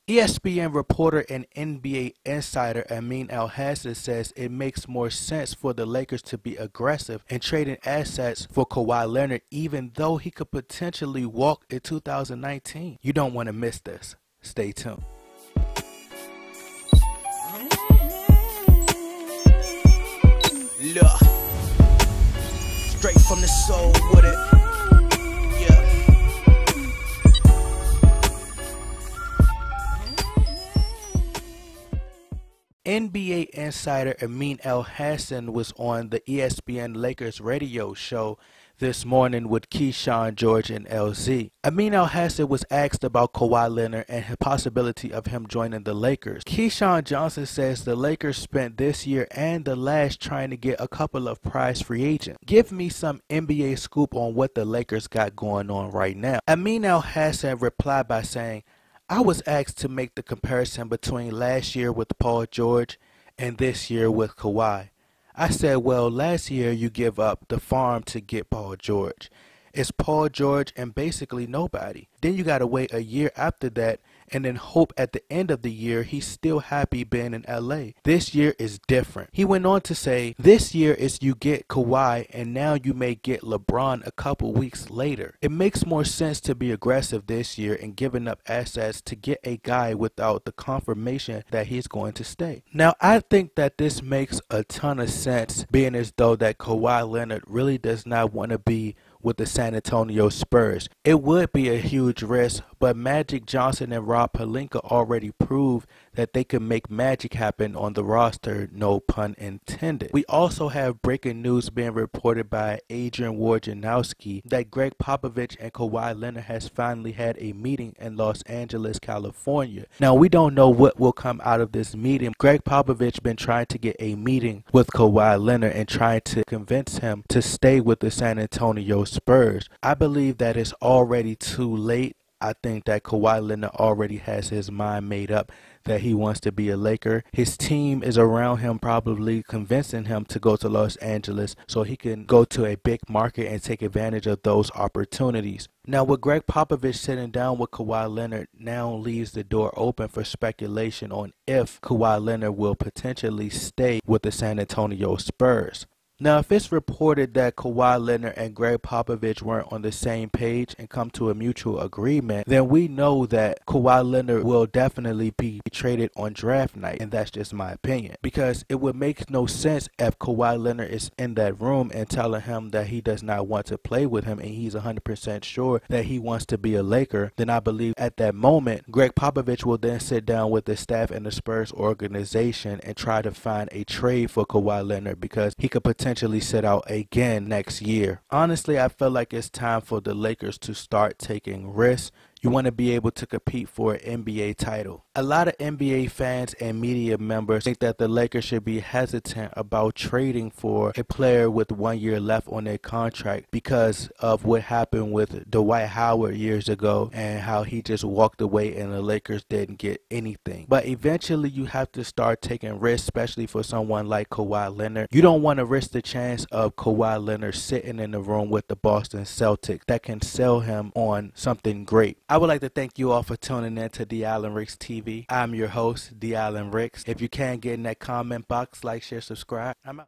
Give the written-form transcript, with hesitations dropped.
ESPN reporter and NBA insider Amin Elhassan says it makes more sense for the Lakers to be aggressive in trading assets for Kawhi Leonard, even though he could potentially walk in 2019. You don't want to miss this. Stay tuned. Look, straight from the soul with it. Yeah. NBA insider Amin Elhassan was on the ESPN Lakers radio show this morning with Keyshawn, George, and LZ. Amin Elhassan was asked about Kawhi Leonard and the possibility of him joining the Lakers. Keyshawn Johnson says the Lakers spent this year and the last trying to get a couple of prize free agents. Give me some NBA scoop on what the Lakers got going on right now. Amin Elhassan replied by saying, I was asked to make the comparison between last year with Paul George and this year with Kawhi. I said, well, last year you give up the farm to get Paul George. It's Paul George and basically nobody. Then you got to wait a year after that and then hope at the end of the year he's still happy being in LA. This year is different. He went on to say, this year is you get Kawhi and now you may get LeBron a couple weeks later. It makes more sense to be aggressive this year and giving up assets to get a guy without the confirmation that he's going to stay. Now, I think that this makes a ton of sense, being as though that Kawhi Leonard really does not want to be with the San Antonio Spurs. It would be a huge risk, but Magic Johnson and Rob Pelinka already proved that they could make magic happen on the roster, no pun intended. We also have breaking news being reported by Adrian Wojnarowski that Greg Popovich and Kawhi Leonard has finally had a meeting in Los Angeles, California. Now, we don't know what will come out of this meeting. Greg Popovich been trying to get a meeting with Kawhi Leonard and trying to convince him to stay with the San Antonio Spurs. I believe that it's already too late. I think that Kawhi Leonard already has his mind made up that he wants to be a Laker. His team is around him, probably convincing him to go to Los Angeles so he can go to a big market and take advantage of those opportunities. Now, with Greg Popovich sitting down with Kawhi Leonard now leaves the door open for speculation on if Kawhi Leonard will potentially stay with the San Antonio Spurs. Now, if it's reported that Kawhi Leonard and Greg Popovich weren't on the same page and come to a mutual agreement, then we know that Kawhi Leonard will definitely be traded on draft night, and that's just my opinion. Because it would make no sense if Kawhi Leonard is in that room and telling him that he does not want to play with him and he's 100% sure that he wants to be a Laker. Then I believe at that moment, Greg Popovich will then sit down with the staff and the Spurs organization and try to find a trade for Kawhi Leonard because he could potentially sit out again next year. Honestly, I feel like it's time for the Lakers to start taking risks. You want to be able to compete for an NBA title. A lot of NBA fans and media members think that the Lakers should be hesitant about trading for a player with 1 year left on their contract because of what happened with Dwight Howard years ago and how he just walked away and the Lakers didn't get anything. But eventually you have to start taking risks, especially for someone like Kawhi Leonard. You don't want to risk the chance of Kawhi Leonard sitting in the room with the Boston Celtics that can sell him on something great. I would like to thank you all for tuning in to The Allen Ricks TV. I'm your host, The Allen Ricks. If you can, get in that comment box, like, share, subscribe. I'm out.